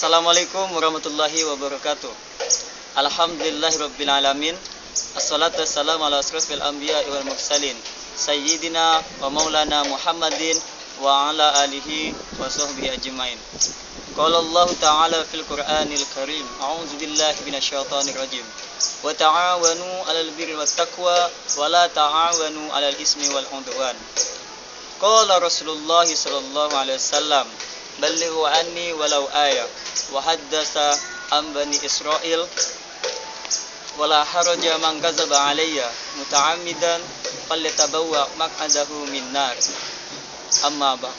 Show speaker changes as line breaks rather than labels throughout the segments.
Assalamualaikum warahmatullahi wabarakatuh. Alhamdulillahirabbil alamin. Assalatu wassalamu ala asrofil anbiya wal mursalin sayyidina wa maulana Muhammadin wa ala alihi wa sahbihi ajmain. Qala Allah ta'ala fil Qur'anil Karim, a'udzu billahi minasyaitonir rajim. Wa ta'awanu 'alal birri wat taqwa wa la ta'awanu 'alal ismi wal 'udwan. Qala Rasulullah sallallahu alaihi wasallam, ballighu anni walau ayah wa haddasa an bani Israil wala haraja man kadzaba alayya muta'ammidan falyatabawwa maq'adahu min nar. Amma ba.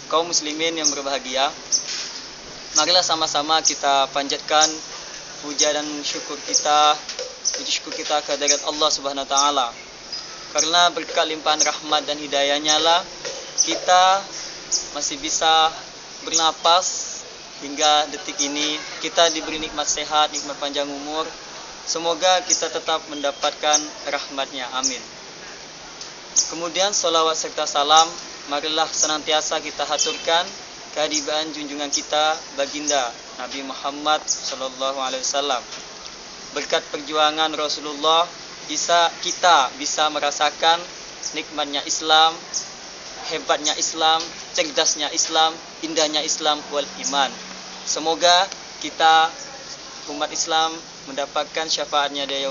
Kaum muslimin yang berbahagia, marilah sama-sama kita panjatkan puja dan syukur kita, puji syukur kita kehadirat Allah Subhanahu wa taala. Karena berkat limpahan rahmat dan hidayahnya lah kita masih bisa bernapas hingga detik ini. Kita diberi nikmat sehat, nikmat panjang umur. Semoga kita tetap mendapatkan rahmatnya, amin. Kemudian salawat serta salam marilah senantiasa kita haturkan kehadiran junjungan kita baginda Nabi Muhammad SAW. Berkat perjuangan Rasulullah kita bisa merasakan nikmatnya Islam, hebatnya Islam, cerdasnya Islam, indahnya Islam wal iman. Semoga kita umat Islam mendapatkan syafaatnya di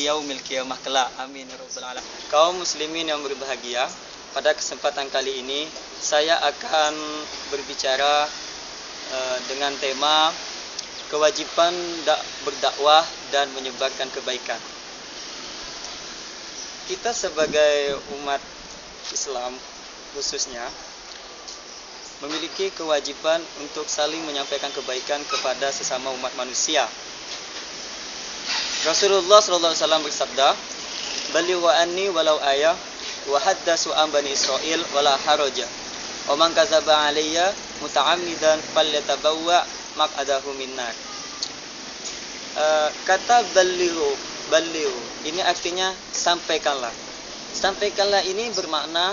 yaumil qiyamah kelak. Amin ya rabbal alamin. Kaum muslimin yang berbahagia, pada kesempatan kali ini saya akan berbicara dengan tema kewajiban berdakwah dan menyebarkan kebaikan. Kita sebagai umat Islam khususnya memiliki kewajiban untuk saling menyampaikan kebaikan kepada sesama umat manusia. Rasulullah SAW bersabda, "Ballighu anni walau ayah wa haddatsu an bani Israil wala haraja. Wa man kadzaba alayya muta'ammidan falyatabawwa maq'adahu minnar." Kata ballighu ini artinya sampaikanlah. Sampaikanlah ini bermakna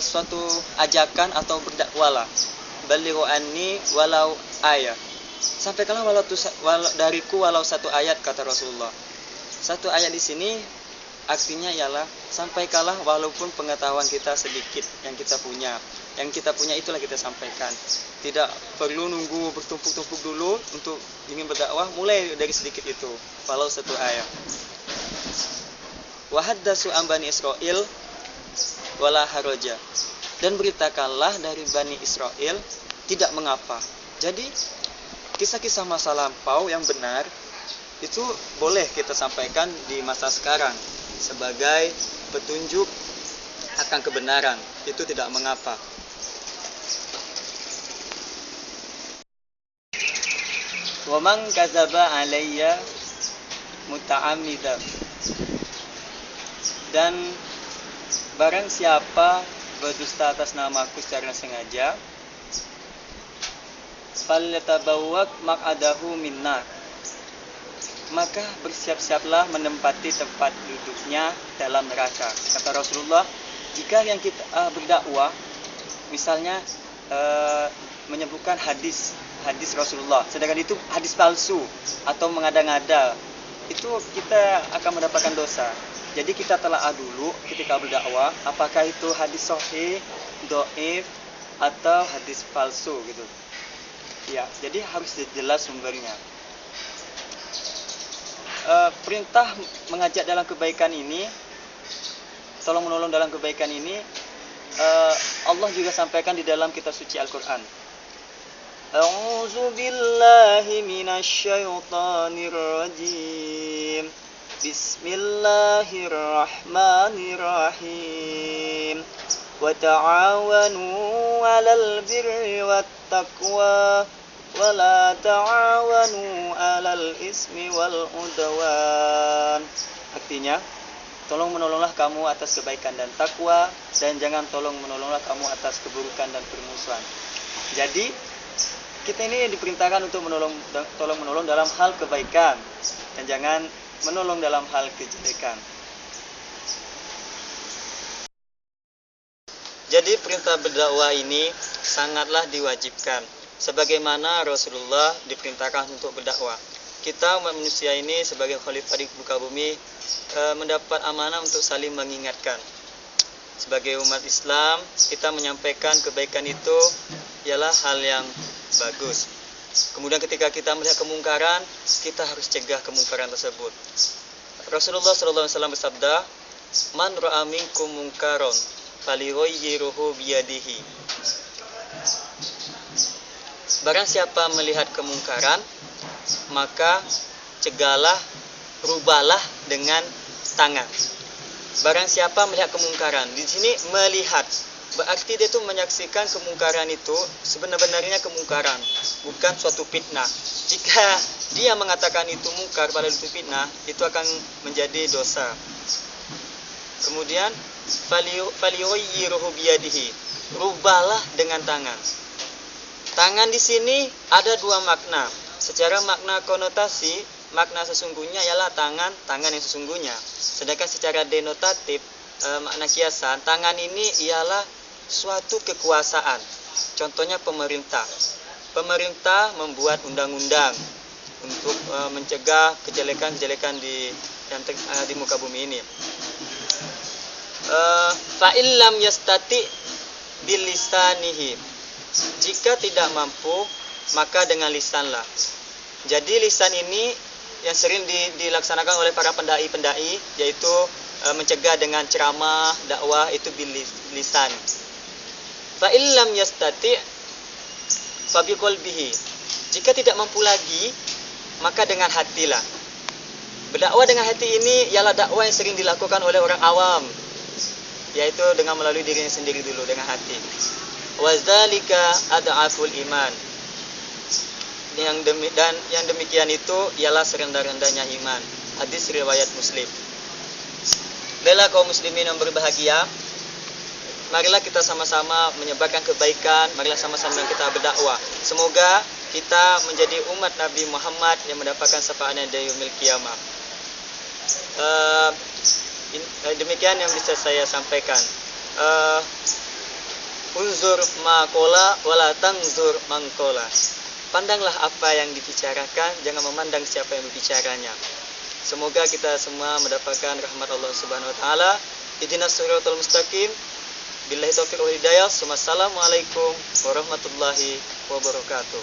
suatu ajakan atau berdakwalah. Ballighu anni walau ayat. Sampaikanlah dariku walau satu ayat, kata Rasulullah. Satu ayat di sini artinya ialah sampaikanlah walaupun pengetahuan kita sedikit yang kita punya. Yang kita punya itulah kita sampaikan. Tidak perlu nunggu bertumpuk-tumpuk dulu untuk ingin berdakwah, mulai dari sedikit itu, walau satu ayat. Wa haddatsu an bani Israil wala haraja, dan beritakanlah dari Bani Israel, tidak mengapa. Jadi kisah-kisah masa lampau yang benar itu boleh kita sampaikan di masa sekarang sebagai petunjuk akan kebenaran, itu tidak mengapa. Wa man kadzaba alayya muta'ammidan, dan barang siapa berdusta atas namaku secara sengaja, falyatabawwak maq'adahu minnar, maka bersiap-siaplah menempati tempat duduknya dalam neraka. Kata Rasulullah, jika yang kita berdakwah misalnya menyebutkan hadis Rasulullah, sedangkan itu hadis palsu atau mengada-ngada, itu kita akan mendapatkan dosa. Jadi kita telaah dulu ketika berdakwah, apakah itu hadis sahih, dhaif, atau hadis palsu gitu. Ya, jadi harus jelas sumbernya. Perintah mengajak dalam kebaikan ini, tolong menolong dalam kebaikan ini, Allah juga sampaikan di dalam kitab suci Al-Quran. A'udzu billahi minasyaitonir rajim. Bismillahirrahmanirrahim. Wa ta'awanu 'alal birri wat taqwa wa la ta'awanu 'alal ismi wal 'udwan. Artinya, tolong menolonglah kamu atas kebaikan dan takwa, dan jangan tolong menolonglah kamu atas keburukan dan permusuhan. Jadi, kita ini diperintahkan untuk tolong menolong dalam hal kebaikan, dan jangan menolong dalam hal kejelekan. Jadi perintah berdakwah ini sangatlah diwajibkan. Sebagaimana Rasulullah diperintahkan untuk berdakwah. Kita umat manusia ini sebagai khalifah di muka bumi mendapat amanah untuk saling mengingatkan. Sebagai umat Islam, kita menyampaikan kebaikan itu ialah hal yang bagus. Kemudian ketika kita melihat kemungkaran, kita harus cegah kemungkaran tersebut. Rasulullah SAW bersabda, "Man ra'a minkum munkaron falyughayyirhu biyadihi." Barang siapa melihat kemungkaran, maka cegahlah, rubahlah dengan tangan. Barang siapa melihat kemungkaran, di sini melihat, berarti dia itu menyaksikan kemungkaran itu sebenarnya kemungkaran, bukan suatu fitnah. Jika dia mengatakan itu mungkar pada itu fitnah, itu akan menjadi dosa. Kemudian falyughayyirhu biyadihi, rubahlah dengan tangan. Tangan di sini ada dua makna. Secara makna konotasi, makna sesungguhnya ialah tangan yang sesungguhnya. Sedangkan secara denotatif, makna kiasan, tangan ini ialah suatu kekuasaan. Contohnya pemerintah. Pemerintah membuat undang-undang untuk mencegah kejelekan-kejelekan di muka bumi ini. Fa illam yastati bilisanihi. Jika tidak mampu, maka dengan lisanlah. Jadi lisan ini yang sering dilaksanakan oleh para pendai-pendai, yaitu mencegah dengan ceramah, dakwah, itu lisan. Fa illam yastati fa biqalbihi. Jika tidak mampu lagi, maka dengan hatilah. Berdakwah dengan hati ini ialah dakwah yang sering dilakukan oleh orang awam, yaitu dengan melalui dirinya sendiri dulu, dengan hati. Wadzalika ad'aful iman. Yang demikian itu ialah serendah-rendahnya iman. Hadis riwayat Muslim. Baiklah kaum muslimin yang berbahagia, marilah kita sama-sama menyebarkan kebaikan, marilah sama-sama kita berdakwah. Semoga kita menjadi umat Nabi Muhammad yang mendapatkan syafaatnya di yaumil qiyamah. Demikian yang bisa saya sampaikan. Unzur ma qala wala tanzur man qala. Pandanglah apa yang dibicarakan, jangan memandang siapa yang berbicaranya. Semoga kita semua mendapatkan rahmat Allah Subhanahu wa taala. Ihdinas shiratal mustaqim. Billahi taufiq wal hidayah. Wassalamualaikum warahmatullahi wabarakatuh.